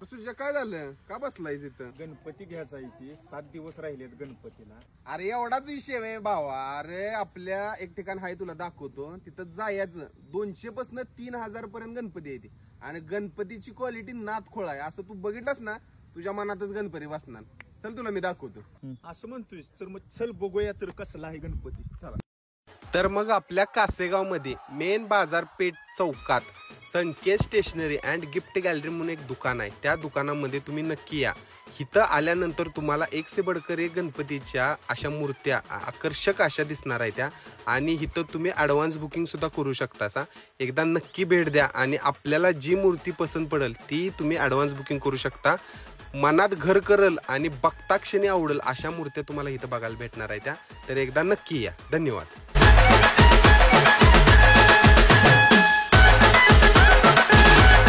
तुझ्या काय झालं? का बसलायस इथं? गणपती घ्यायचा इथे 7 दिवस राहिलेत गणपतीला. अरे एवढाच विषय आहे भावा. अरे आपल्या एक ठिकाण हाय, तुला दाखवतो. तिथं जायचं 200 पासून 3000 पर्यंत गणपती आहे ती. आणि गणपतीची क्वालिटी नादखोळ आहे. असं तू बघितलंस ना, तुझ्या मनातच गणपती बसणार. चल तुला मी दाखवतो. असं म्हणतोय तर मग चल बघूया तर कसला आहे गणपती. चला. तर मग आपल्या कासेगाव मध्ये मेन बाजारपेठ चौकात संकेत स्टेशनरी अँड गिफ्ट गॅलरी म्हणून एक दुकान आहे. त्या दुकानामध्ये तुम्ही नक्की या. इथं आल्यानंतर तुम्हाला एक से बडकर एक गणपतीच्या अशा मूर्त्या आकर्षक अशा दिसणार आहे त्या. आणि इथं तुम्ही ॲडव्हान्स बुकिंग सुद्धा करू शकता. एकदा नक्की भेट द्या आणि आपल्याला जी मूर्ती पसंत पडेल ती तुम्ही ॲडव्हान्स बुकिंग करू शकता. मनात घर करल आणि बघता क्षणी आवडेल अशा मूर्त्या तुम्हाला इथं बघायला भेटणार आहे त्या. तर एकदा नक्की या. धन्यवाद.